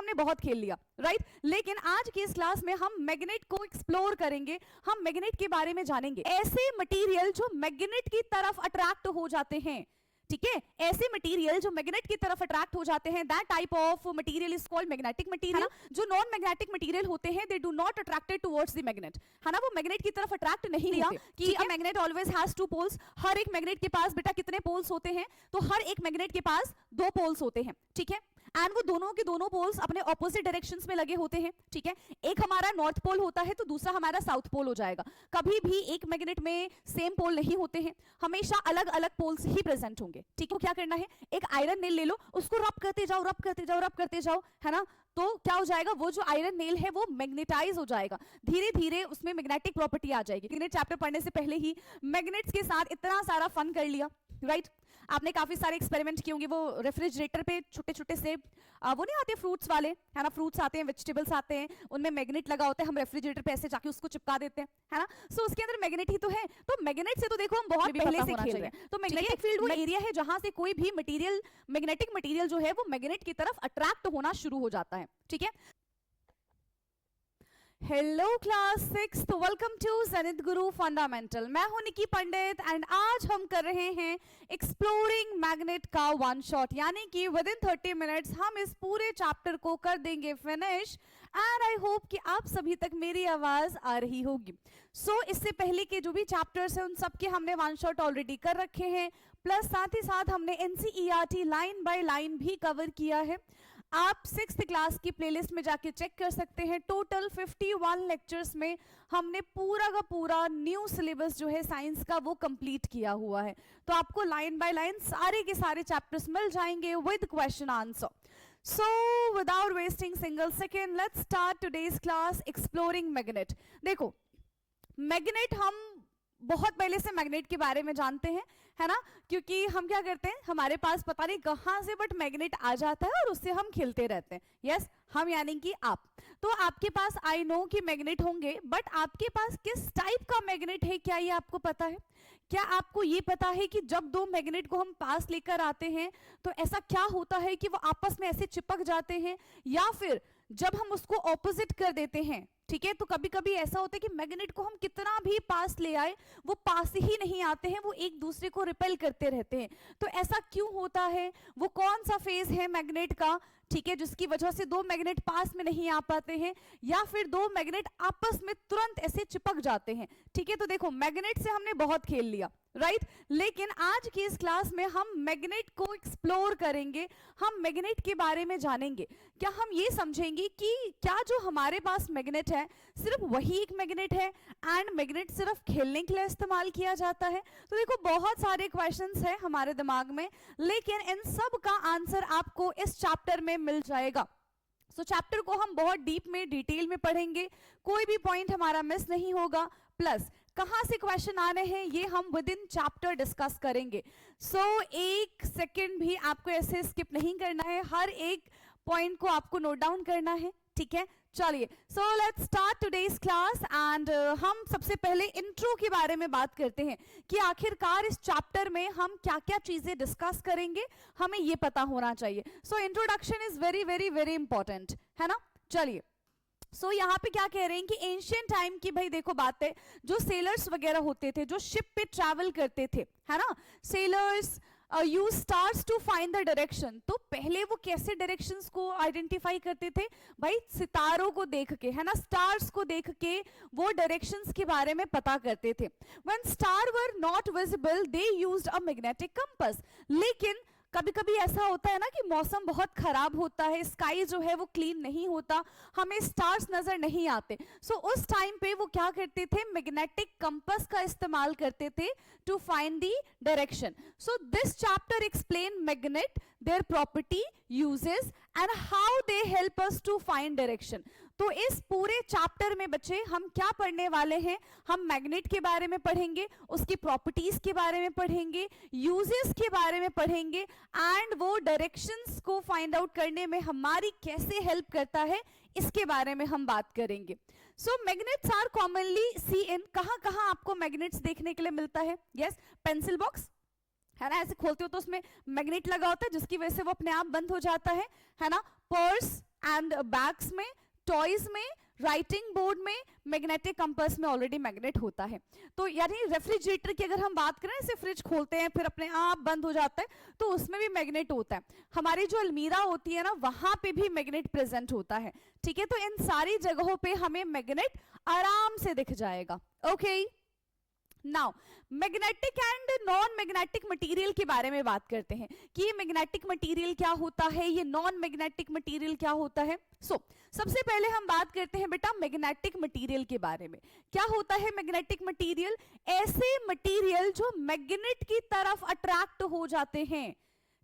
हमने बहुत खेल लिया, राइट? लेकिन आज की इस क्लास में हम मैग्नेट को एक्सप्लोर करेंगे, हम मैग्नेट के बारे में जानेंगे, ऐसे मटेरियल जो मैग्नेट की तरफ अट्रैक्ट हो जाते हैं, ठीक है? ऐसे मटेरियल जो मैग्नेट की तरफ अट्रैक्ट हो जाते हैं, that type of material is called magnetic material. जो नॉन मैग्नेटिक मटेरियल होते हैं, they do not attracted towards the magnet, है ना? वो मैग्नेट की तरफ अट्रैक्ट नहीं होते कि a magnet always has two poles. हर एक मैग्नेट के पास बेटा कितने पोल्स होते हैं? तो हर एक मैग्नेट के पास 2 पोल्स होते हैं, ठीक है? एंड वो दोनों के दोनों पोल्स अपने ऑपोजिट डायरेक्शंस में लगे होते हैं, ठीक है? एक हमारा नॉर्थ पोल होता है तो दूसरा हमारा साउथ पोल हो जाएगा। कभी भी एक मैग्नेट में सेम पोल नहीं होते हैं, हमेशा अलग अलग पोल्स ही प्रेजेंट होंगे, ठीक है? क्या करना है, एक आयरन नेल ले लो, उसको रब करते जाओ, रब करते जाओ, रब करते जाओ, है ना? तो क्या हो जाएगा, वो जो आयरन नेल है वो मैग्नेटाइज हो जाएगा, धीरे धीरे उसमें मैग्नेटिक प्रॉपर्टी आ जाएगी। मैग्नेट चैप्टर पढ़ने से पहले ही मैग्नेट्स के साथ इतना सारा फन कर लिया, राइट? आपने काफी सारे एक्सपेरिमेंट किए होंगे, वो रेफ्रिजरेटर पे छोटे छोटे से वो नहीं आते फ्रूट्स वाले, है ना? फ्रूट्स आते हैं, वेजिटेबल्स आते हैं, उनमें मैग्नेट लगा होता है, हम रेफ्रिजरेटर पे ऐसे जाके उसको चिपका देते हैं, है ना? सो उसके अंदर मैग्नेट ही तो है। तो मैग्नेट से तो देखो हम बहुत पहले से खेल रहे हैं। तो मैग्नेटिक फील्ड वो एरिया है जहां से कोई भी मटेरियल, मैग्नेटिक मटेरियल जो है वो मैग्नेट की तरफ अट्रैक्ट होना शुरू हो जाता है, ठीक है? Hello class 6, welcome to zenith Guru fundamental. मैं हूं निकी पंडित एंड आज हम कर रहे हैं एक्सप्लोरिंग मैग्नेट का वन शॉट, यानी कि विद इन 30 मिनट्स हम इस पूरे चैप्टर को कर देंगे फिनिश। एंड आई होप कि आप सभी तक मेरी आवाज आ रही होगी। सो इससे पहले के जो भी चैप्टर्स हैं उन सब के हमने वन शॉट ऑलरेडी कर रखे हैं, प्लस साथ ही साथ हमने एनसीईआरटी लाइन बाय लाइन भी कवर किया है। आप 6th क्लास की प्लेलिस्ट में जाके चेक कर सकते हैं। टोटल 51 लेक्चर्स में हमने पूरा का पूरा न्यू सिलेबस जो है साइंस का वो कंप्लीट किया हुआ है, तो आपको लाइन बाय लाइन सारे के सारे चैप्टर्स मिल जाएंगे with question answer. So without wasting single second, let's start today's class exploring magnet. देखो, मैग्नेट हम बहुत पहले से मैग्नेट के बारे में जानते हैं, है ना? क्योंकि हम क्या करते हैं, हमारे पास पता नहीं कहां से बट मैग्नेट आ जाता है और उससे हम खेलते रहते हैं। यस, हम यानी कि आप। तो आपके पास आई नो कि मैग्नेट होंगे, बट आपके पास किस टाइप का मैग्नेट है, क्या ये आपको पता है? क्या आपको ये पता है कि जब 2 मैग्नेट को हम पास लेकर आते हैं तो ऐसा क्या होता है कि वो आपस में ऐसे चिपक जाते हैं, या फिर जब हम उसको ऑपोजिट कर देते हैं, ठीक है? तो कभी कभी ऐसा होता है कि मैग्नेट को हम कितना भी पास ले आए वो पास ही नहीं आते हैं, वो एक दूसरे को रिपेल करते रहते हैं। तो ऐसा क्यों होता है? वो कौन सा फेज है मैग्नेट का, ठीक है, जिसकी वजह से 2 मैग्नेट पास में नहीं आ पाते हैं, या फिर 2 मैग्नेट आपस में तुरंत ऐसे चिपक जाते हैं, ठीक है? तो देखो, मैग्नेट से हमने बहुत खेल लिया, राइट? लेकिन आज की इस क्लास में हम मैग्नेट को एक्सप्लोर करेंगे, हम मैग्नेट के बारे में जानेंगे। क्या हम ये समझेंगे कि क्या जो हमारे पास मैग्नेट है सिर्फ वही एक मैग्नेट है एंड मैग्नेट सिर्फ खेलने के लिए इस्तेमाल किया जाता है? तो देखो, बहुत सारे क्वेश्चंस हैं हमारे दिमाग में, लेकिन इन सब का आंसर आपको इस चैप्टर में मिल जाएगा। सो चैप्टर को हम बहुत डीप में, डिटेल में पढ़ेंगे, कोई भी पॉइंट हमारा मिस नहीं होगा, प्लस कहां से क्वेश्चन आने हैं ये हम विद इन चैप्टर डिस्कस करेंगे। सो एक सेकंड भी आपको ऐसे स्किप नहीं करना है, हर एक पॉइंट को आपको नोट डाउन करना है, ठीक है? चलिए, so let's start today's class and हम सबसे पहले इंट्रो के बारे में बात करते हैं कि आखिरकार इस चैप्टर में हम क्या क्या चीजें डिस्कस करेंगे, हमें ये पता होना चाहिए। So introduction is very very very important, है ना? चलिए, सो यहाँ पे क्या कह रहे हैं कि एंशियंट टाइम की, भाई देखो बात है, जो सेलर्स वगैरह होते थे, जो शिप पे ट्रैवल करते थे, है ना, sailors use stars to find the direction. तो पहले वो कैसे डायरेक्शंस को आइडेंटिफाई करते थे? भाई सितारों को देख के, है ना, स्टार्स को देख के वो डायरेक्शंस के बारे में पता करते थे। When star were not visible they used a magnetic compass. लेकिन कभी कभी ऐसा होता है ना कि मौसम बहुत खराब होता है, स्काई जो है वो क्लीन नहीं होता, हमें स्टार्स नजर नहीं आते। सो उस टाइम पे वो क्या करते थे? मैग्नेटिक कंपास का इस्तेमाल करते थे to find the direction. So this chapter explain magnet, their property, uses and how they help us to find direction. तो इस पूरे चैप्टर में बच्चे हम क्या पढ़ने वाले हैं? हम मैग्नेट के बारे में पढ़ेंगे, उसकी प्रॉपर्टीज के बारे में पढ़ेंगे, यूजेस के बारे में पढ़ेंगे, एंड वो डायरेक्शंस को फाइंड आउट करने में हमारी कैसे हेल्प करता है इसके बारे में हम बात करेंगे। सो मैग्नेट्स आर कॉमनली सीन, कहां कहां आपको मैग्नेट्स देखने के लिए मिलता है? यस, पेंसिल बॉक्स, है ना, ऐसे खोलते हो तो उसमें मैग्नेट लगा होता है जिसकी वजह से वो अपने आप बंद हो जाता है ना? पर्स, एंड बैग्स में, टॉयज में, राइटिंग बोर्ड में, मैग्नेटिक कंपास में ऑलरेडी मैग्नेट होता है। तो यानी रेफ्रिजरेटर की अगर हम बात करें, जैसे फ्रिज खोलते हैं फिर अपने आप बंद हो जाता है, तो उसमें भी मैग्नेट होता है। हमारी जो अलमीरा होती है ना, वहां पे भी मैग्नेट प्रेजेंट होता है। ठीक है, तो इन सारी जगहों पे हमें मैग्नेट आराम से दिख जाएगा। Okay, now magnetic and non magnetic material के बारे में बात करते हैं कि ये मैग्नेटिक मटेरियल क्या होता है, ये नॉन मैग्नेटिक मटेरियल क्या होता है। सबसे पहले हम बात करते हैं बेटा मैग्नेटिक मटेरियल के बारे में। क्या होता है मैग्नेटिक मटेरियल? ऐसे मटेरियल जो मैग्नेट की तरफ अट्रैक्ट हो जाते हैं।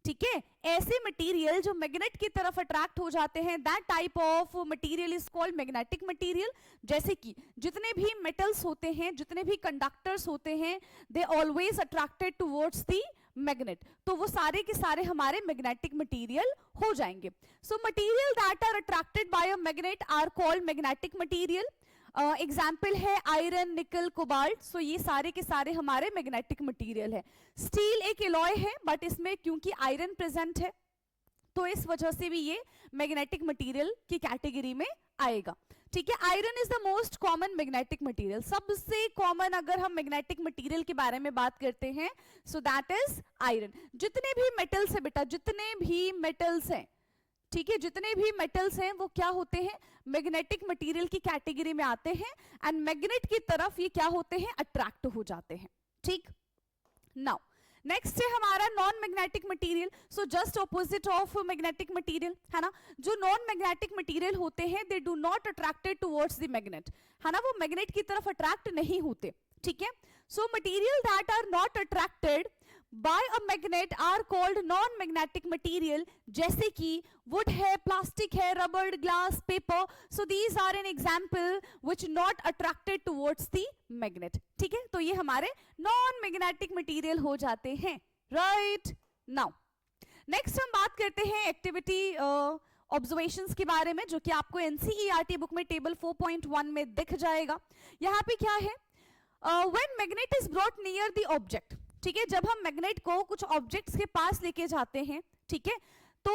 ठीक है, ऐसे मटेरियल जो मैग्नेट की तरफ अट्रैक्ट हो जाते हैं, that type of material is called magnetic material. जैसे कि जितने भी मेटल्स होते हैं, जितने भी कंडक्टर्स होते हैं, they always attracted towards the magnet, तो वो सारे के सारे हमारे मैग्नेटिक मटेरियल हो जाएंगे। So material that are attracted by a magnet are called magnetic material. Example है आयरन, निकल, कोबाल्ट। सो ये सारे के सारे हमारे मैग्नेटिक मटेरियल है। स्टील एक एलॉय है, बट इसमें क्योंकि आयरन प्रेजेंट है तो इस वजह से भी ये मैग्नेटिक मटेरियल की कैटेगरी में आएगा। ठीक है, iron is the most common magnetic material. सबसे कॉमन अगर हम मैग्नेटिक मटेरियल के बारे में बात करते हैं, सो दैट इज आयरन। जितने भी मेटल्स है बेटा, जितने भी मेटल्स हैं, ठीक है, जितने भी मेटल्स हैं वो क्या होते हैं, मैग्नेटिक मटेरियल की कैटेगरी में आते हैं एंड मैग्नेट की तरफ ये क्या होते हैं, अट्रैक्ट हो जाते हैं। ठीक, नाउ नेक्स्ट है हमारा non magnetic material. So just opposite of magnetic material, है ना। जो नॉन मैग्नेटिक मटेरियल होते हैं, they do not attracted towards the magnet, है ना, वो मैग्नेट की तरफ अट्रैक्ट नहीं होते। ठीक है, so material that are not attracted by a magnet are called non-magnetic material, जैसे कि wood है, plastic है, rubber, glass, paper. So these are an example which not attracted towards the magnet. ठीक है, तो ये हमारे non-magnetic material हो जाते हैं। Right? Now, next हम बात करते हैं activity ऑब्जर्वेशंस के बारे में, जो कि आपको NCERT बुक में टेबल 4.1 में दिख जाएगा। यहाँ पे क्या है, when magnet is brought near the object, ठीक है, जब हम मैग्नेट को कुछ ऑब्जेक्ट्स के पास लेके जाते हैं, ठीक है, तो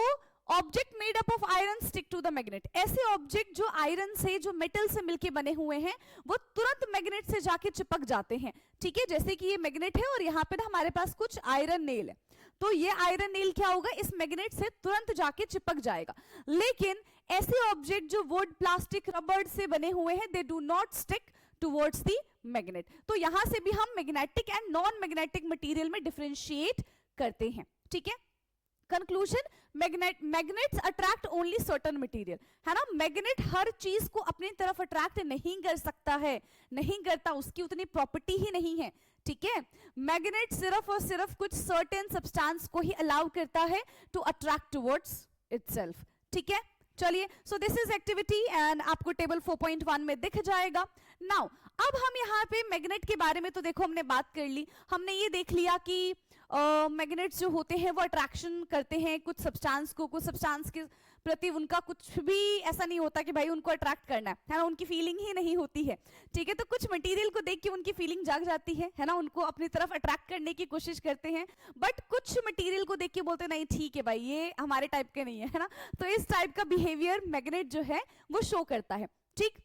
object made up of iron stick to the magnet. ऐसे ऑब्जेक्ट जो आयरन से, जो मेटल से मिलके बने हुए हैं, वो तुरंत मैग्नेट से जाके चिपक जाते हैं। ठीक है, जैसे कि ये मैग्नेट है और यहाँ पे ना हमारे पास कुछ आयरन नेल है, तो ये आयरन नेल क्या होगा, इस मैग्नेट से तुरंत जाके चिपक जाएगा। लेकिन ऐसे ऑब्जेक्ट जो वुड, प्लास्टिक, रबर से बने हुए हैं, they do not stick towards the magnet. तो यहां से भी हम magnetic and non magnetic material में डिफरेंशिएट करते हैं। ठीक है, conclusion, magnets attract only certain material, है ना। मैग्नेट हर चीज को अपनी तरफ अट्रैक्ट नहीं कर सकता है, नहीं करता, उसकी उतनी प्रॉपर्टी ही नहीं है। ठीक है, मैग्नेट सिर्फ और सिर्फ कुछ सर्टेन सब्सटेंस को ही अलाउ करता है टू अट्रैक्ट टुवर्ड्स इटसेल्फ। ठीक है, चलिए, so this is activity and आपको टेबल 4.1 में दिख जाएगा। नाउ अब हम यहाँ पे मैग्नेट के बारे में तो देखो हमने बात कर ली, हमने ये देख लिया कि मैग्नेट्स जो होते हैं वो अट्रैक्शन करते हैं कुछ सब्सटेंस को, कुछ सब्सटेंस के प्रति उनका कुछ भी ऐसा नहीं होता कि भाई उनको अट्रैक्ट करना है ना, उनकी फीलिंग ही नहीं होती है। ठीक है, तो कुछ मटेरियल को देख के उनकी फीलिंग जाग जाती है ना, उनको अपनी तरफ अट्रैक्ट करने की कोशिश करते हैं। बट कुछ मटेरियल को देख के बोलते नहीं ठीक है भाई ये हमारे टाइप के नहीं है ना। तो इस टाइप का बिहेवियर मैग्नेट जो है वो शो करता है। ठीक,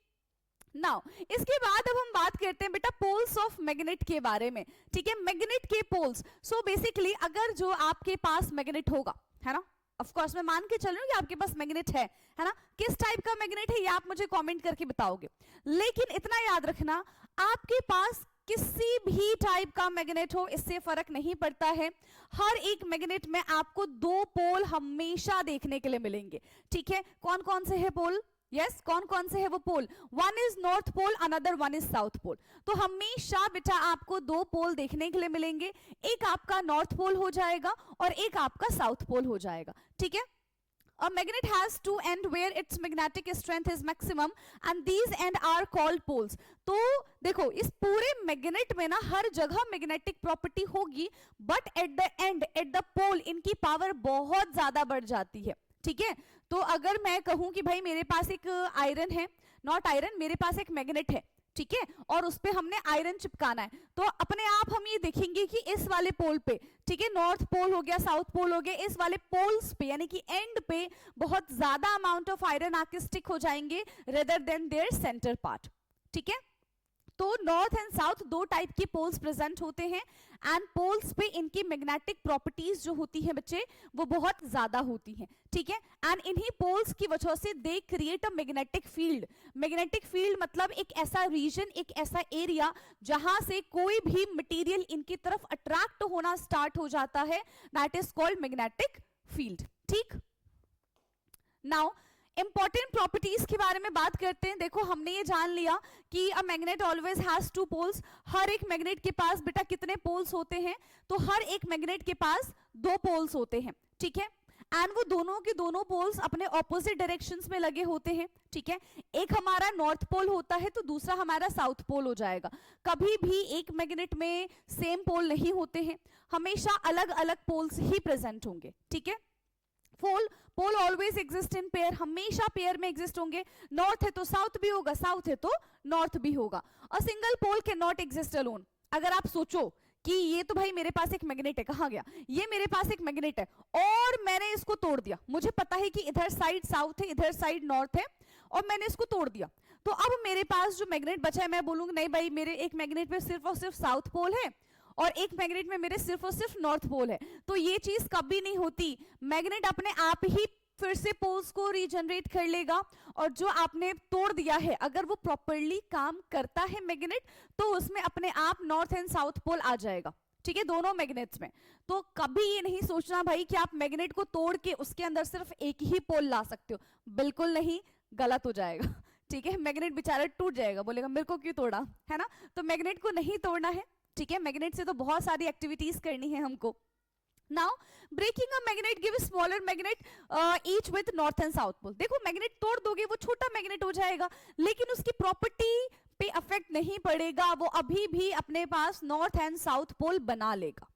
नाउ इसके बाद अब हम बात करते हैं बेटा पोल्स ऑफ मैग्नेट के बारे में। ठीक है, मैग्नेट के पोल्स। सो बेसिकली अगर जो आपके पास मैग्नेट होगा, है ना, ऑफ कोर्स मैं मान के चल रही हूँ कि आपके पास मैग्नेट है ना, किस टाइप का मैग्नेट है ये आप मुझे कमेंट करके बताओगे। लेकिन इतना याद रखना, आपके पास किसी भी टाइप का मैग्नेट हो इससे फर्क नहीं पड़ता है, हर एक मैग्नेट में आपको दो पोल हमेशा देखने के लिए मिलेंगे। ठीक है, कौन कौन से है पोल? यस, कौन कौन से है वो pole? One is north pole, another one is south pole. तो हमेशा बेटा आपको दो पोल देखने के लिए मिलेंगे, एक आपका नॉर्थ पोल हो जाएगा और एक आपका साउथ पोल हो जाएगा। ठीक है, A magnet has two ends where its magnetic strength is maximum and these ends are called poles. तो देखो इस पूरे मैग्नेट में ना हर जगह मैग्नेटिक प्रॉपर्टी होगी, but at the end, at the pole इनकी पावर बहुत ज्यादा बढ़ जाती है। ठीक है, तो अगर मैं कहूं कि भाई मेरे पास एक आयरन है, नॉट आयरन, मेरे पास एक मैग्नेट है, ठीक है, और उस पे हमने आयरन चिपकाना है, तो अपने आप हम ये देखेंगे कि इस वाले पोल पे, ठीक है, नॉर्थ पोल हो गया, साउथ पोल हो गया, इस वाले पोल्स पे यानी कि एंड पे बहुत ज्यादा अमाउंट ऑफ आयरन आके स्टिक हो जाएंगे rather than their centre part, ठीक है। तो नॉर्थ एंड साउथ दो टाइप के पोल्स प्रेजेंट होते हैं एंड पोल्स पे इनकी मैग्नेटिक प्रॉपर्टीज जो होती है बच्चे वो बहुत ज्यादा होती हैं, ठीक है। एंड इन्हीं पोल्स की वजह से they create a magnetic field. Magnetic field मतलब एक ऐसा रीजन, एक ऐसा एरिया जहां से कोई भी मटेरियल इनकी तरफ अट्रैक्ट होना स्टार्ट हो जाता है, that is called magnetic field, ठीक। नाउ इंपॉर्टेंट प्रॉपर्टीज के बारे में बात करते हैं। देखो हमने ये जान लिया कि a magnet always has two poles. हर एक मैग्नेट के पास बेटा कितने पोल्स होते हैं? तो हर एक मैग्नेट के पास दो पोल्स होते हैं, ठीक है। एंड वो दोनों के दोनों पोल्स अपने ऑपोजिट डायरेक्शंस में लगे होते हैं, ठीक है। एक हमारा नॉर्थ पोल होता है तो दूसरा हमारा साउथ पोल हो जाएगा। कभी भी एक मैग्नेट में सेम पोल नहीं होते हैं, हमेशा अलग अलग पोल्स ही प्रेजेंट होंगे, ठीक है। पोल ऑलवेज एग्जिस्ट इन पेयर, हमेशा पेयर में एग्जिस्ट होंगे। नॉर्थ है तो साउथ भी होगा, साउथ है तो नॉर्थ भी होगा। A single pole can not exist alone. अगर आप सोचो कि ये तो भाई मेरे पास एक मैग्नेट है, कहाँ गया? ये मेरे पास एक मैग्नेट है और मैंने इसको तोड़ दिया। मुझे पता है कि इधर साइड साउथ है, इधर साइड नॉर्थ है और मैंने इसको तोड़ दिया। तो अब मेरे पास जो मैग्नेट बचा है, मैं बोलूंगी नहीं भाई मेरे एक मैग्नेट पे सिर्फ और सिर्फ साउथ पोल है और एक मैग्नेट में मेरे सिर्फ और सिर्फ नॉर्थ पोल है। तो ये चीज कभी नहीं होती। मैग्नेट अपने आप ही फिर से पोल्स को रीजनरेट कर लेगा और जो आपने तोड़ दिया है अगर वो प्रॉपरली काम करता है मैग्नेट, तो उसमें अपने आप नॉर्थ एंड साउथ पोल आ जाएगा, ठीक है, दोनों मैग्नेट्स में। तो कभी ये नहीं सोचना भाई कि आप मैग्नेट को तोड़ के उसके अंदर सिर्फ एक ही पोल ला सकते हो, बिल्कुल नहीं, गलत हो जाएगा, ठीक है। मैग्नेट बेचारा टूट जाएगा, बोलेगा मेरे को क्यों तोड़ा, है ना। तो मैग्नेट को नहीं तोड़ना है, ठीक है। मैग्नेट से तो बहुत सारी एक्टिविटीज करनी है हमको। Now breaking a magnet gives smaller magnet each with north and south pole। देखो मैग्नेट तोड़ दोगे वो छोटा मैग्नेट हो जाएगा, लेकिन उसकी प्रॉपर्टी पे अफेक्ट नहीं पड़ेगा, वो अभी भी अपने पास नॉर्थ एंड साउथ पोल बना लेगा,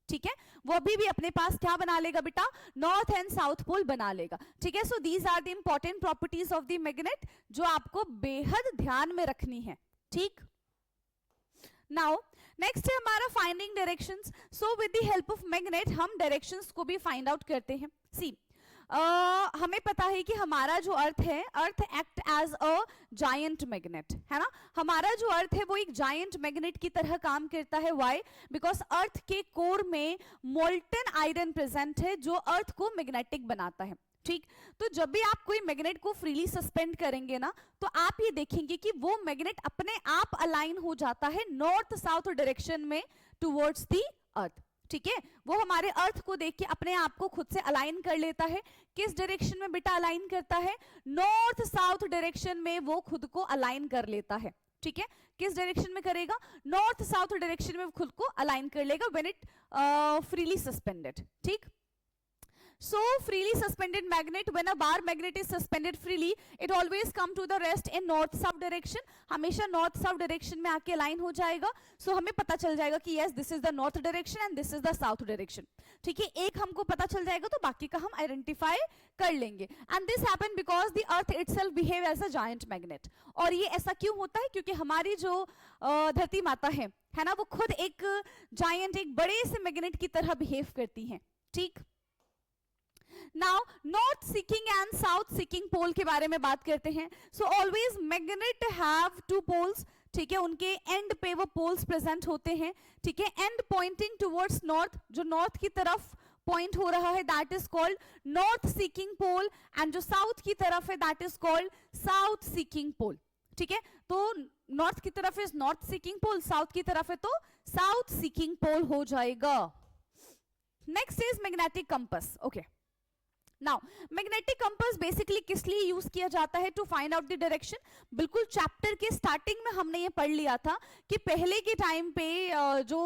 ठीक है। वो अभी भी अपने पास क्या बना लेगा बेटा? नॉर्थ एंड साउथ पोल बना लेगा, ठीक है। So these are the important properties of the magnet जो आपको बेहद ध्यान में रखनी है, ठीक। नाउ नेक्स्ट है हमारा finding directions. So with the help of magnet हम डायरेक्शंस को भी फाइंड आउट करते हैं। सी हमें पता है कि हमारा जो अर्थ है, earth act as a giant magnet, है ना। हमारा जो अर्थ है वो एक जायंट मैग्नेट की तरह काम करता है। व्हाई? बिकॉज अर्थ के कोर में मोल्टन आयरन प्रेजेंट है जो अर्थ को मैग्नेटिक बनाता है, ठीक। तो जब भी आप कोई मैग्नेट को फ्रीली सस्पेंड करेंगे ना, तो आप ये देखेंगे कि वो मैग्नेट अपने आप अलाइन हो जाता है नॉर्थ साउथ डायरेक्शन में टुवर्ड्स द अर्थ, ठीक है। वो हमारे अर्थ को देख के अपने आप को खुद से अलाइन कर लेता है। किस डायरेक्शन में बेटा अलाइन करता है? नॉर्थ साउथ डायरेक्शन में वो खुद को अलाइन कर लेता है, ठीक है। किस डायरेक्शन में करेगा? नॉर्थ साउथ डायरेक्शन में वो खुद को अलाइन कर लेगा व्हेन इट फ्रीली सस्पेंडेड, ठीक। So freely suspended magnet, when a bar magnet is suspended freely, it always come to the rest in north south direction। हमेशा north south direction में आके align हो जाएगा। So हमें पता चल जाएगा कि yes this is the north direction and this is the south direction, ठीक है। एक हमको पता चल जाएगा तो बाकी का हम identify कर लेंगे। And this happen because the earth itself behave as a giant magnet। और ये ऐसा क्यों होता है? क्योंकि हमारी जो धरती माता है ना, वो खुद एक giant, एक बड़े से मैग्नेट की तरह बिहेव करती है, ठीक। Now north seeking and south seeking pole के बारे में बात करते हैं। So always magnet have two poles, ठीक है। उनके एंड पे वो पोल्स प्रेजेंट होते हैं, ठीक है। एंड पॉइंटिंग टुवर्ड्स नॉर्थ, जो नॉर्थ की तरफ पॉइंट हो रहा है that is called north seeking pole, and जो साउथ की तरफ है that is called south seeking pole, ठीक है। तो नॉर्थ की तरफ is north seeking pole, south की तरफ है तो साउथ सीकिंग पोल हो जाएगा। Next is magnetic compass. Okay, now magnetic compass basically किस लिए यूज किया जाता है? To find out the direction. बिल्कुल चैप्टर के स्टार्टिंग में हमने ये पढ़ लिया था कि पहले के टाइम पे जो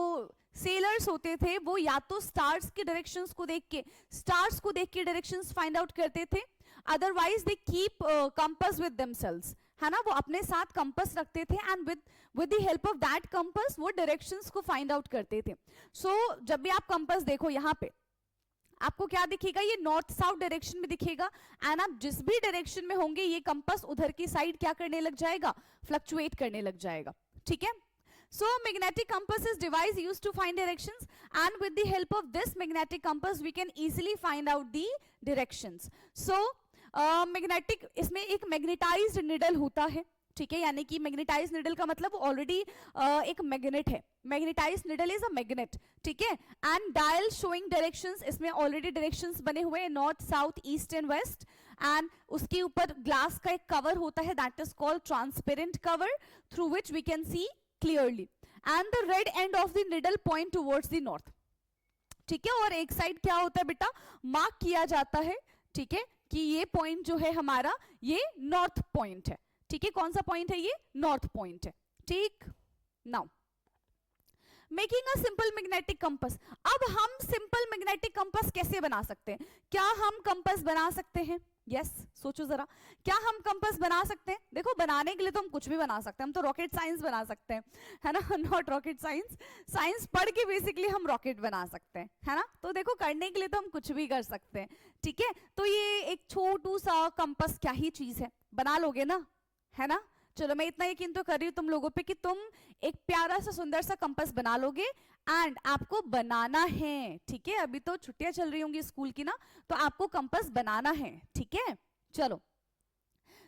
सेलर्स होते थे वो या तो स्टार्स के डायरेक्शंस को देख के डायरेक्शंस फाइंड आउट करते थे, otherwise they keep compass with themselves, है ना। वो अपने साथ कंपास रखते थे and with the help of that compass वो डायरेक्शंस को फाइंड आउट करते थे। सो जब भी आप कंपास देखो, यहाँ पे आपको क्या दिखेगा, ये नॉर्थ साउथ डायरेक्शन में दिखेगा, एंड आप जिस भी डायरेक्शन में होंगे ये कंपास उधर की साइड क्या करने लग जाएगा, फ्लक्चुएट करने लग जाएगा, ठीक है। So magnetic compass is device used to find directions, and with the help of this magnetic compass we can easily find out the directions. So magnetic, इसमें एक मैग्नेटाइज्ड निडल होता है, ठीक है, यानी कि मैग्नेटाइज्ड निडल का मतलब ऑलरेडी एक मैग्नेट है, magnetised needle is a magnet, ठीक है। एंड डायल शोइंग डायरेक्शंस, इसमें ऑलरेडी डायरेक्शंस बने हुए हैं, north south east and west, and उसके ऊपर ग्लास का एक कवर होता है, that is called transparent cover, through which we can see clearly, and the red end of the needle point towards the north, ठीक है। और एक साइड क्या होता है बेटा, मार्क किया जाता है, ठीक है, कि ये पॉइंट जो है हमारा ये नॉर्थ पॉइंट है, ठीक है। कौन सा पॉइंट है, ये नॉर्थ पॉइंट है, ठीक। Now making a simple magnetic compass, अब हम सिंपल मैग्नेटिक कंपास कैसे बना सकते हैं, क्या हम कंपास बना सकते हैं, यस सोचो जरा, क्या हम कंपास बना सकते हैं। देखो बनाने के लिए तो हम कुछ भी बना सकते हैं, हम तो रॉकेट साइंस बना सकते हैं, है ना, नॉट रॉकेट साइंस, साइंस पढ़ के बेसिकली हम रॉकेट बना सकते हैं, है ना। तो देखो करने के लिए तो हम कुछ भी कर सकते हैं, ठीक है। तो ये एक छोटू सा कंपास क्या ही चीज है, बना लोगे ना, है ना। चलो मैं इतना यकीन तो कर रही हूँ तुम लोगों पे कि तुम एक प्यारा सा सुंदर सा कंपास बना लोगे, एंड आपको बनाना है, ठीक है। अभी तो छुट्टियां चल रही होंगी स्कूल की ना, तो आपको कंपास बनाना है, ठीक है। चलो,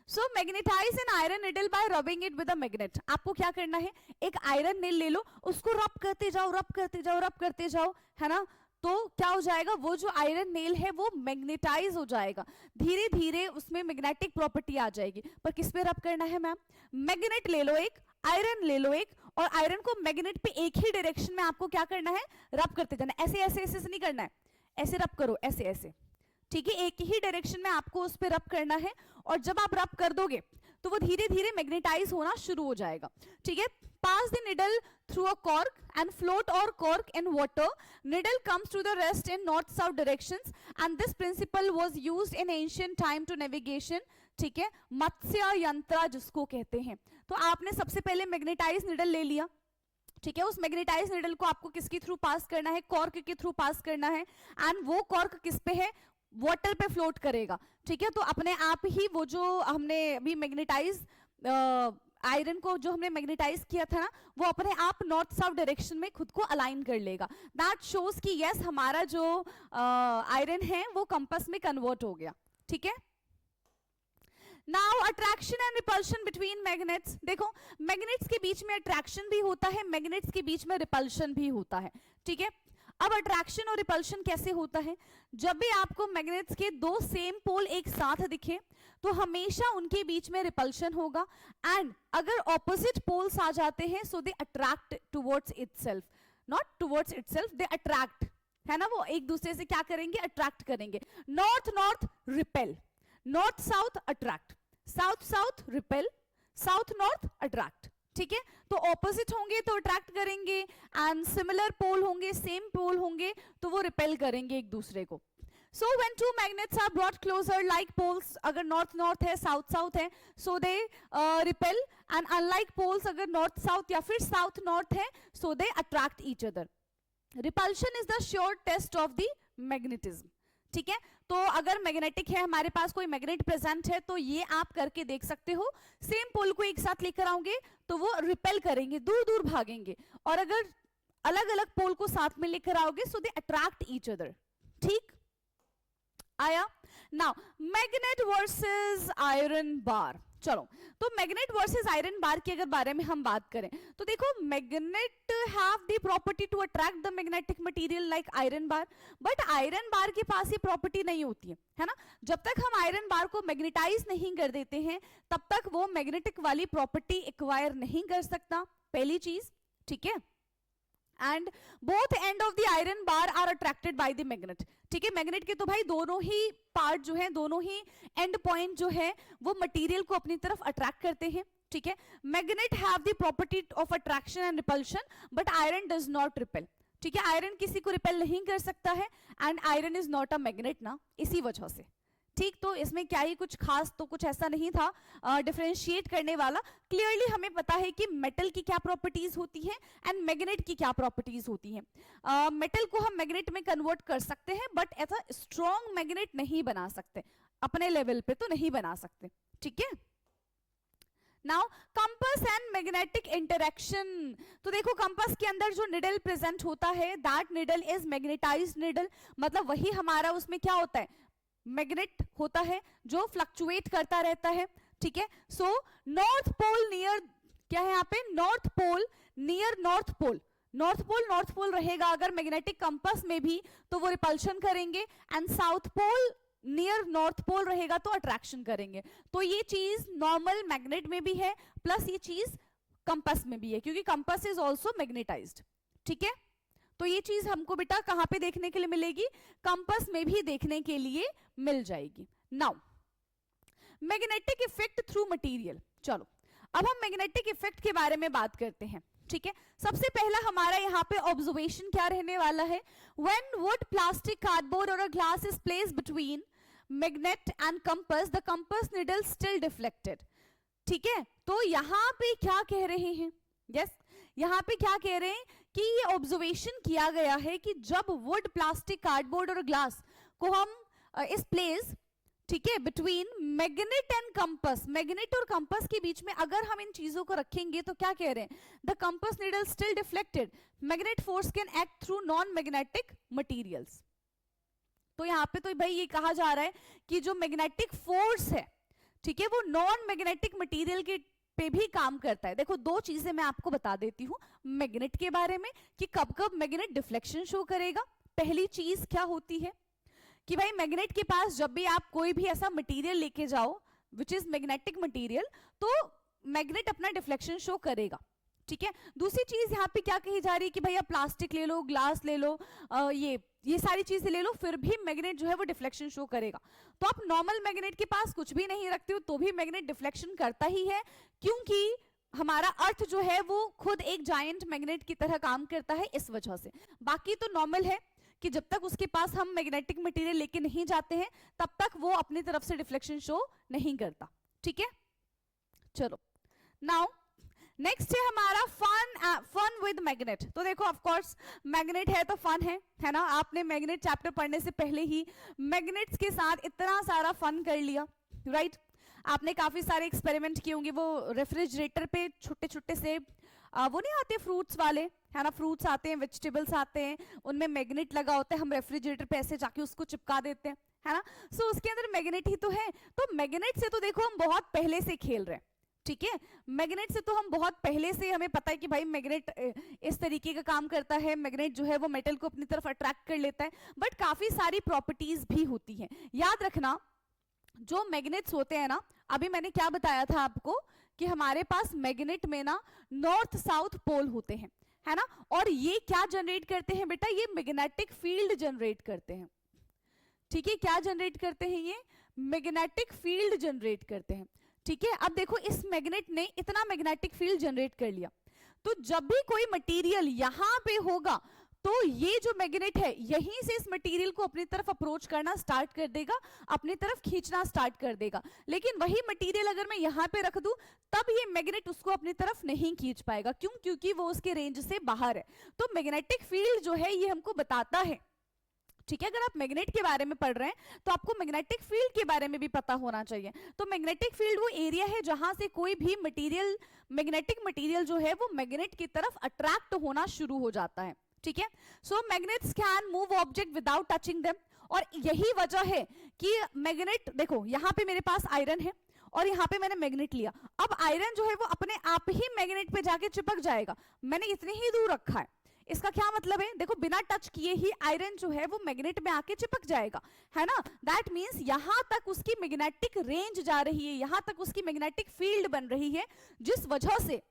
so magnetise an iron needle by rubbing it with a magnet, आपको क्या करना है, एक आयरन नील ले लो, उसको रब करते जाओ, रब करते जाओ, रब करते जाओ, है ना। तो क्या हो जाएगा, वो जो आयरन नेल है वो मैग्नेटाइज हो जाएगा, धीरे धीरे उसमें मैग्नेटिक प्रॉपर्टी आ जाएगी। पर किस पे रब करना है मैम, मैग्नेट ले लो एक, आयरन ले लो एक, और आयरन को मैग्नेट पे एक ही डायरेक्शन में आपको क्या करना है, रब करते जाना, ऐसे ऐसे ऐसे नहीं करना है, ऐसे रब करो, ऐसे ऐसे, ठीक है, एक ही डायरेक्शन में आपको उस पे रब करना है। और जब आप रब कर दोगे तो वो धीरे धीरे मैग्नेटाइज होना शुरू हो जाएगा, ठीक है। Pass the needle through a cork and float or cork in water, needle comes to the rest in north south directions, and this principle was used in ancient time to navigation, ठीक है, मत्स्य यंत्र जिसको कहते हैं। तो आपने सबसे पहले मैग्नेटाइज निडल ले लिया, ठीक है, उस मैग्नेटाइज निडल को आपको किसके थ्रू पास करना है, कॉर्क के थ्रू पास करना है, एंड वो कॉर्क किस पे है, वाटर पे फ्लोट करेगा, ठीक है। तो अपने आप ही वो जो हमने अभी मैग्नेटाइज आयरन को जो हमने मैग्नेटाइज किया था ना, वो अपने आप नॉर्थ साउथ डायरेक्शन में खुद को अलाइन कर लेगा। दैट शोज कि यस हमारा जो आयरन है वो कंपास में कन्वर्ट हो गया, ठीक है। Now attraction and repulsion between magnets, देखो मैग्नेट्स के बीच में अट्रैक्शन भी होता है, मैग्नेट्स के बीच में रिपल्शन भी होता है, ठीक है। अब अट्रैक्शन और रिपल्शन कैसे होता है, जब भी आपको मैग्नेट्स के दो सेम पोल एक साथ दिखे तो हमेशा उनके बीच में रिपल्शन होगा, एंड अगर ऑपोजिट पोल्स आ जाते हैं so they attract towards itself, not towards itself, they attract, है ना, वो एक दूसरे से क्या करेंगे, अट्रैक्ट करेंगे। North north repel, north south attract, south south repel, south north attract, ठीक है। तो ऑपोजिट होंगे तो अट्रैक्ट करेंगे, एंड सिमिलर पोल होंगे, सेम पोल होंगे तो वो रिपेल करेंगे एक दूसरे को। So when two magnets are brought closer like poles, अगर north north है, south south है, so they repel, and unlike poles अगर north south या फिर south north है, so they attract each other. Repulsion is the sure test of the magnetism, ठीक है। तो अगर मैग्नेटिक है, हमारे पास कोई मैग्नेट प्रेजेंट है, तो ये आप करके देख सकते हो, सेम पोल को एक साथ लेकर आओगे तो वो रिपेल करेंगे, दूर दूर भागेंगे, और अगर अलग अलग पोल को साथ में लेकर आओगे सो दे अट्रैक्ट ईच अदर, ठीक आया। Now magnet versus iron bar, चलो तो मैग्नेट वर्सेस आयरन बार के अगर बारे में हम बात करें तो देखो magnet have the property to attract the magnetic material like iron bar, but iron bar के पास ये प्रॉपर्टी नहीं होती है ना। जब तक हम आयरन बार को मैग्नेटाइज नहीं कर देते हैं तब तक वो मैग्नेटिक वाली प्रॉपर्टी एक्वायर नहीं कर सकता, पहली चीज, ठीक है। And both end of the iron bar are attracted by the magnet, ठीक है। मैग्नेट के तो भाई दोनों ही पार्ट जो है, दोनों ही एंड पॉइंट जो है वो मटेरियल को अपनी तरफ अट्रैक्ट करते हैं, ठीक है। Magnet have the property of attraction and repulsion, but iron does not repel, ठीक है। आयरन किसी को रिपेल नहीं कर सकता है, and iron is not a magnet ना, इसी वजह से, ठीक, तो इसमें क्या ही कुछ खास तो कुछ ऐसा नहीं था डिफरेंशिएट करने वाला। क्लियरली हमें पता है कि मेटल की क्या प्रॉपर्टीज होती हैं एंड मैग्नेट की क्या प्रॉपर्टीज होती हैं। मेटल को हम मैग्नेट में कन्वर्ट कर सकते हैं, बट ऐसा स्ट्रॉन्ग मैग्नेट नहीं बना सकते, अपने लेवल पे तो नहीं बना सकते। ठीक है, now compass and magnetic interaction. तो देखो कंपास के अंदर जो निडल प्रेजेंट होता है, that needle is magnetised needle, मतलब वही हमारा उसमें क्या होता है, मैग्नेट होता है जो फ्लक्चुएट करता रहता है। ठीक है, सो नॉर्थ पोल नियर, क्या है यहाँ पे, north pole near north pole, north pole रहेगा अगर मैग्नेटिक कंपास में भी तो वो रिपल्शन करेंगे, and south pole near north pole रहेगा तो अट्रैक्शन करेंगे। तो ये चीज नॉर्मल मैग्नेट में भी है, प्लस ये चीज कंपास में भी है, क्योंकि कंपास इज ऑल्सो मैग्नेटाइज्ड। ठीक है, तो ये चीज हमको बेटा कहां पे देखने के लिए मिलेगी, कंपास में भी देखने के लिए मिल जाएगी। Now magnetic effect through material, चलो अब हम मैग्नेटिक इफेक्ट के बारे में बात करते हैं। ठीक है, सबसे पहला हमारा यहाँ पे ऑब्जर्वेशन क्या रहने वाला है, व्हेन वुड, प्लास्टिक, कार्डबोर्ड और a glass is placed between magnet and compass, the compass needle still deflected. ठीक है, तो यहाँ पे क्या कह रहे हैं, यस यहाँ पे क्या कह रहे हैं कि ये ऑब्जर्वेशन किया गया है कि जब वुड, प्लास्टिक, कार्डबोर्ड और ग्लास को हम इस प्लेस, ठीक है, between magnet and compass, magnet और कंपास के बीच में अगर हम इन चीजों को रखेंगे तो क्या कह रहे हैं, the compass needle still deflected, magnet force can act through non magnetic materials. तो यहाँ पे तो भाई ये कहा जा रहा है कि जो मैग्नेटिक फोर्स है, ठीक है, वो नॉन मैग्नेटिक मटीरियल के पे भी काम करता है। देखो दो चीजें मैं आपको बता देती हूँ मैग्नेट के बारे में कि कब कब मैग्नेट डिफ्लेक्शन शो करेगा। पहली चीज क्या होती है कि भाई मैग्नेट के पास जब भी आप कोई भी ऐसा मटेरियल लेके जाओ विच इज मैग्नेटिक मटेरियल, तो मैग्नेट अपना डिफ्लेक्शन शो करेगा। ठीक है, दूसरी चीज यहाँ पे क्या कही जा रही है कि भाई आप प्लास्टिक ले लो, ग्लास ले लो, ये सारी चीजें ले लो, फिर भी मैग्नेट जो है वो डिफ्लेक्शन शो करेगा। तो आप नॉर्मल मैग्नेट के पास कुछ भी नहीं रखते हो तो भी मैग्नेट डिफ्लेक्शन करता ही है, क्योंकि हमारा अर्थ जो है वो खुद एक जायंट मैग्नेट की तरह काम करता है इस वजह से। बाकी तो नॉर्मल है कि जब तक उसके पास हम मैग्नेटिक मटेरियल लेके नहीं जाते हैं तब तक वो अपनी तरफ से डिफ्लेक्शन शो नहीं करता। ठीक है, चलो नाउ नेक्स्ट है हमारा फन विद मैग्नेट। तो देखो ऑफ कोर्स मैग्नेट है तो फन है ना। आपने मैग्नेट चैप्टर पढ़ने से पहले ही मैग्नेट्स के साथ इतना सारा फन कर लिया, राइट। आपने काफी सारे एक्सपेरिमेंट किए होंगे, वो रेफ्रिजरेटर पे छोटे छोटे से वो नहीं आते फ्रूट्स वाले, है ना, फ्रूट्स आते हैं, वेजिटेबल्स आते हैं, उनमें मैग्नेट लगा होता है, हम रेफ्रिजरेटर पे ऐसे जाके उसको चिपका देते हैं, है ना। सो उसके अंदर मैग्नेट ही तो है। तो मैग्नेट से तो देखो हम बहुत पहले से खेल रहे हैं। ठीक है, मैग्नेट से तो हम बहुत पहले से हमें पता है कि भाई मैग्नेट इस तरीके का काम करता है, मैग्नेट जो है वो मेटल को अपनी तरफ अट्रैक्ट कर लेता है, बट काफी सारी प्रॉपर्टीज भी होती हैं। याद रखना जो मैग्नेट्स होते हैं ना, अभी मैंने क्या बताया था आपको कि हमारे पास मैग्नेट में ना नॉर्थ साउथ पोल होते हैं, है ना, और ये क्या जनरेट करते हैं बेटा, ये मैग्नेटिक फील्ड जनरेट करते हैं। ठीक है, क्या जनरेट करते हैं, ये मैग्नेटिक फील्ड जनरेट करते हैं। ठीक है, अब देखो इस मैग्नेट ने इतना मैग्नेटिक फील्ड जनरेट कर लिया, तो जब भी कोई मटेरियल यहां पे होगा तो ये जो मैग्नेट है यहीं से इस मटेरियल को अपनी तरफ अप्रोच करना स्टार्ट कर देगा, अपनी तरफ खींचना स्टार्ट कर देगा। लेकिन वही मटेरियल अगर मैं यहाँ पे रख दूं तब ये मैग्नेट उसको अपनी तरफ नहीं खींच पाएगा। क्यों? क्योंकि वो उसके रेंज से बाहर है। तो मैग्नेटिक फील्ड जो है ये हमको बताता है। ठीक है, अगर आप मैग्नेट के बारे में पढ़ रहे हैं तो आपको मैग्नेटिक फील्ड के बारे में भी पता होना चाहिए। तो मैग्नेटिक फील्ड वो एरिया है जहां से कोई भी मटेरियल, मैग्नेटिक मटेरियल जो है वो मैग्नेट की तरफ अट्रैक्ट होना शुरू हो जाता है। ठीक है, so magnets can move object without touching them, और यही वजह है कि मैग्नेट, देखो यहाँ पे मेरे पास आयरन है और यहाँ पे मैंने मैग्नेट लिया, अब आयरन जो है वो अपने आप ही मैग्नेट पे जाके चिपक जाएगा। मैंने इतनी ही दूर रखा है, इसका क्या मतलब है, देखो बिना टच किए ही आयरन जो है वो मैग्नेट में आके चिपक जाएगा, है ना। दैट मींस यहां तक उसकी मैग्नेटिक रेंज जा रही है, यहां तक उसकी मैग्नेटिक फील्ड बन रही है, जिस वजह से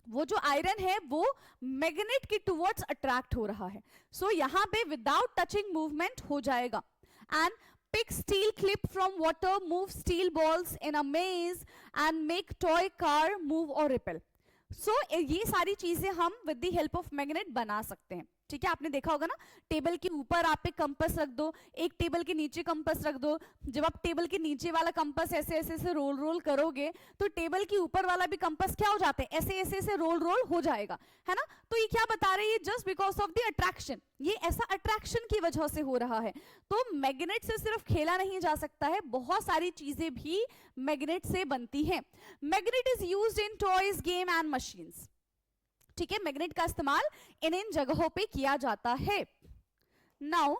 वो जो आयरन है वो मैग्नेट की टुवर्ड्स अट्रैक्ट हो रहा है। सो यहां पे विदाउट टचिंग मूवमेंट हो जाएगा। And pick steel clip from water, move steel balls in a maze and make toy car move or repel. So ये सारी चीजें हम with the help of magnet बना सकते हैं। ठीक है, आपने देखा होगा ना, टेबल के ऊपर आप एक कंपास रख दो, एक टेबल के नीचे कंपास रख दो। जब आप टेबल के नीचे वाला कंपास ऐसे ऐसे ऐसे रोल रोल करोगे तो टेबल के ऊपर वाला भी कंपास क्या हो जाता है, ऐसे ऐसे ऐसे रोल रोल हो जाएगा, है ना। तो ये क्या बता रही है, just because of the attraction, ये ऐसा अट्रैक्शन की वजह से हो रहा है। तो मैग्नेट से सिर्फ खेला नहीं जा सकता है, बहुत सारी चीजें भी मैग्नेट से बनती हैं। Magnet is used in toys, game and machines. ठीक है, मैग्नेट का इस्तेमाल इन जगहों पे किया जाता है। Now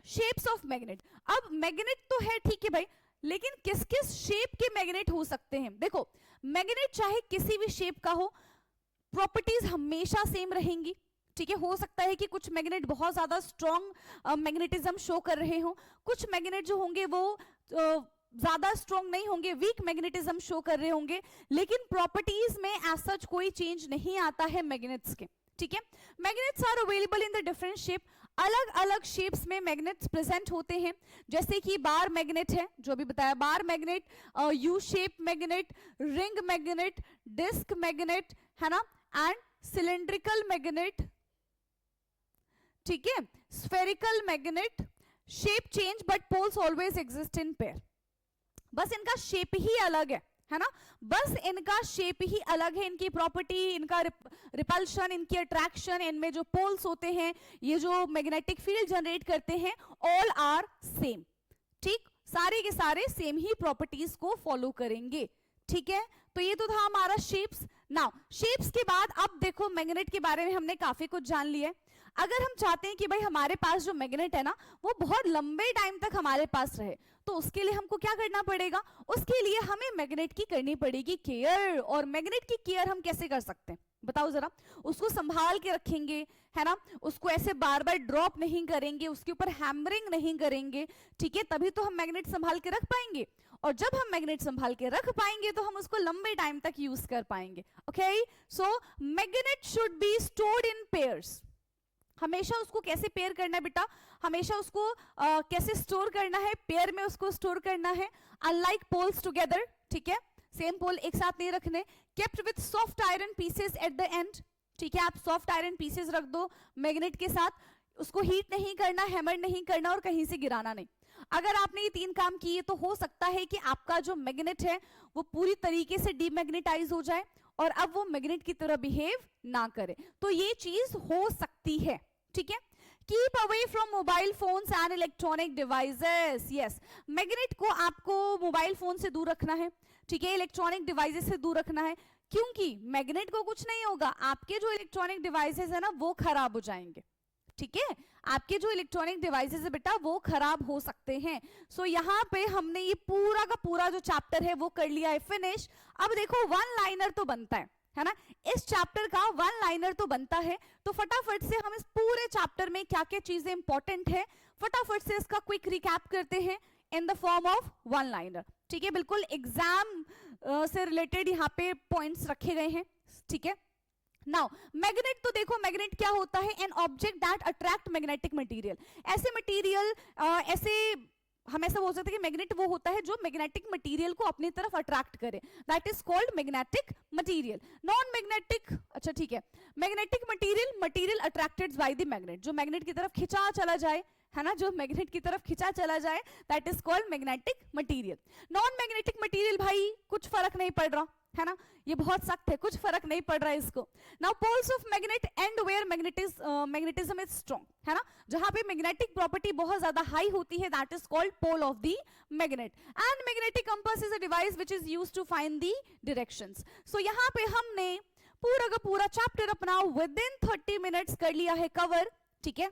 shapes of magnet. अब मैग्नेट तो है, ठीक है भाई, लेकिन किस किस शेप के मैग्नेट हो सकते हैं। देखो, मैग्नेट चाहे किसी भी शेप का हो, प्रॉपर्टीज हमेशा सेम रहेंगी। ठीक है, हो सकता है कि कुछ मैग्नेट बहुत ज्यादा स्ट्रॉन्ग मैग्नेटिज्म शो कर रहे हो, कुछ मैग्नेट जो होंगे वो ज्यादा स्ट्रॉन्ग नहीं होंगे, वीक मैग्नेटिज्म शो कर रहे होंगे, लेकिन प्रॉपर्टीज में एज सच कोई चेंज नहीं आता है मैग्नेट्स के। ठीक है, magnets are available in the different shape, अलग अलग शेप्स में मैग्नेट्स प्रेजेंट होते हैं, जैसे कि बार मैग्नेट है, जो भी बताया, bar magnet, U shape magnet, ring magnet, disc magnet, है ना, एंड सिलेंड्रिकल मैग्नेट। ठीक है, spherical magnet, shape change but poles always exist in pair. बस इनका शेप ही अलग है ना, बस इनका शेप ही अलग है, इनकी प्रॉपर्टी, इनका रिपल्शन, इनकी अट्रैक्शन, इनमें जो पोल्स होते हैं, ये जो मैग्नेटिक फील्ड जनरेट करते हैं, ऑल आर सेम। ठीक, सारे के सारे सेम ही प्रॉपर्टीज को फॉलो करेंगे। ठीक है, तो ये तो था हमारा शेप्स। नाउ शेप्स के बाद अब देखो, मैग्नेट के बारे में हमने काफी कुछ जान लिया है। अगर हम चाहते हैं कि भाई हमारे पास जो मैग्नेट है ना वो बहुत लंबे टाइम तक हमारे पास रहे, तो उसके लिए हमको क्या करना पड़ेगा, उसके लिए हमें मैग्नेट की करनी पड़ेगी केयर। और मैग्नेट की केयर हम कैसे कर सकते हैं बताओ जरा। उसको संभाल के रखेंगे, है ना, उसको ऐसे बार बार ड्रॉप नहीं करेंगे, उसके ऊपर हैमरिंग नहीं करेंगे। ठीक है, तभी तो हम मैग्नेट संभाल के रख पाएंगे, और जब हम मैग्नेट संभाल के रख पाएंगे तो हम उसको लंबे टाइम तक यूज कर पाएंगे। Okay, so magnet should be stored in pairs. हमेशा उसको कैसे पेयर करना है बेटा, हमेशा उसको कैसे स्टोर करना है, पेयर में उसको स्टोर करना है, अनलाइक पोल्स टुगेदर। ठीक है, सेम पोल एक साथ नहीं रखने। Kept with soft iron pieces eight the and. ठीक है, आप सॉफ्ट आयरन पीसेस रख दो मैग्नेट के साथ, उसको हीट नहीं करना, हैमर नहीं करना, और कहीं से गिराना नहीं। अगर आपने ये 3 काम किए तो हो सकता है कि आपका जो मैग्नेट है वो पूरी तरीके से डीमैग्नेटाइज हो जाए और अब वो मैग्नेट की तरह बिहेव ना करे, तो ये चीज हो सकती है। ठीक है, keep away from mobile phones and electronic devices. Yes, magnet को आपको मोबाइल फोन से दूर रखना है, ठीक है, इलेक्ट्रॉनिक डिवाइसेस से दूर रखना है, क्योंकि मैग्नेट को कुछ नहीं होगा, आपके जो इलेक्ट्रॉनिक डिवाइसेस है ना वो खराब हो जाएंगे। ठीक है, आपके जो इलेक्ट्रॉनिक डिवाइसेस है बेटा वो खराब हो सकते हैं। सो यहाँ पे हमने ये पूरा का पूरा जो चैप्टर है वो कर लिया है फिनिश। अब देखो, वन लाइनर तो बनता है ना, इस चैप्टर का वन लाइनर तो बनता है, तो फटाफट से हम इस पूरे चैप्टर में क्या क्या चीजें इंपॉर्टेंट है फटाफट से इसका क्विक रिकैप करते हैं in the form of one liner. ठीक है, बिल्कुल एग्जाम से रिलेटेड यहाँ पे पॉइंट्स रखे गए हैं। ठीक है, नाउ मैग्नेट, तो देखो मैग्नेट क्या होता है, an object that attract magnetic material. ऐसे मटेरियल, ऐसे हम ऐसा बोल सकते हैं कि मैग्नेट वो होता है जो मैग्नेटिक मटेरियल को अपनी तरफ अट्रैक्ट करे, that is called magnetic material. Non magnetic, अच्छा ठीक है, magnetic material attracted by the magnet, जो मैग्नेट की तरफ खिंचा चला जाए, है ना, जो मैग्नेट की तरफ खिंचा चला जाए, that is called magnetic material. Non magnetic material भाई कुछ फर्क नहीं पड़ रहा, है ना, ये बहुत सख्त है, कुछ फर्क नहीं पड़ रहा है इसको। Now poles of magnet and where magnetism is strong, है ना, जहां पे मैग्नेटिक प्रॉपर्टी बहुत ज्यादा हाई होती है, that is called pole of the magnet. And magnetic compass is a device which is used to find the directions. So यहाँ पे हमने पूरा का पूरा चैप्टर अपना विद इन 30 मिनट्स कर लिया है कवर। ठीक है,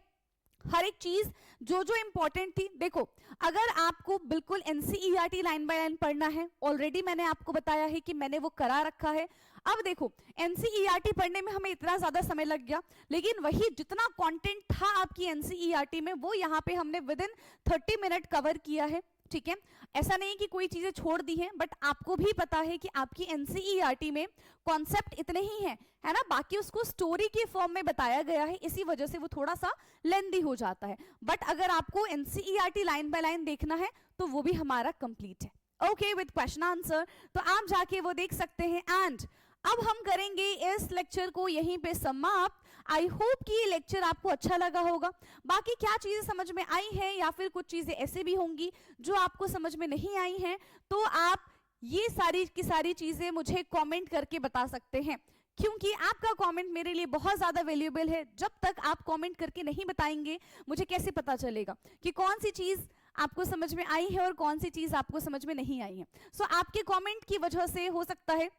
हर एक चीज जो जो इंपॉर्टेंट थी। देखो, अगर आपको बिल्कुल एनसीईआरटी लाइन बाय लाइन पढ़ना है, ऑलरेडी मैंने आपको बताया है कि मैंने वो करा रखा है। अब देखो, एनसीईआरटी पढ़ने में हमें इतना ज्यादा समय लग गया, लेकिन वही जितना कंटेंट था आपकी एनसीईआरटी में वो यहाँ पे हमने विद इन 30 मिनट कवर किया है। ठीक है, ऐसा नहीं कि कोई चीजें छोड़ दी हैं, बट आपको भी पता है कि आपकी एनसीईआरटी में कॉन्सेप्ट इतने ही हैं, है ना, बाकी उसको स्टोरी के फॉर्म में बताया गया है, इसी वजह से वो थोड़ा सा लेंदी हो जाता है। बट अगर आपको एनसीईआरटी लाइन बाय लाइन देखना है तो वो भी हमारा कंप्लीट है, ओके, विद क्वेश्चन आंसर, तो आप जाके वो देख सकते हैं। एंड अब हम करेंगे इस लेक्चर को यहीं पे समाप्त। आई होप कि ये लेक्चर आपको अच्छा लगा होगा। बाकी क्या चीजें समझ में आई हैं या फिर कुछ चीजें ऐसे भी होंगी जो आपको समझ में नहीं आई हैं, तो आप ये सारी की सारी चीजें मुझे कमेंट करके बता सकते हैं, क्योंकि आपका कमेंट मेरे लिए बहुत ज्यादा वैल्यूएबल है। जब तक आप कमेंट करके नहीं बताएंगे मुझे कैसे पता चलेगा कि कौन सी चीज आपको समझ में आई है और कौन सी चीज आपको समझ में नहीं आई है। सो आपके कमेंट की वजह से हो सकता है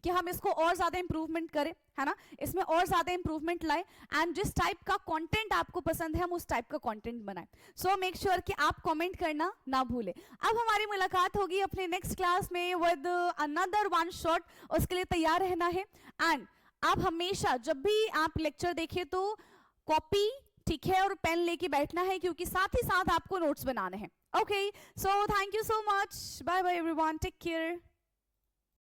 कि हम इसको और ज्यादा इंप्रूवमेंट करें, है ना, इसमें और ज्यादा इंप्रूवमेंट लाए, एंड जिस टाइप का कंटेंट आपको पसंद है हम उस टाइप का कंटेंट बनाएं। सो मेक श्योर कि आप कमेंट करना ना भूलें। अब हमारी मुलाकात होगी अपने नेक्स्ट क्लास में विद अनदर वन शॉट, उसके लिए तैयार रहना है। एंड आप हमेशा जब भी आप लेक्चर देखें तो कॉपी, ठीक है, और पेन लेके बैठना है, क्योंकि साथ ही साथ आपको नोट्स बनाने हैं। Okay, so thank you so much, bye bye everyone, take care.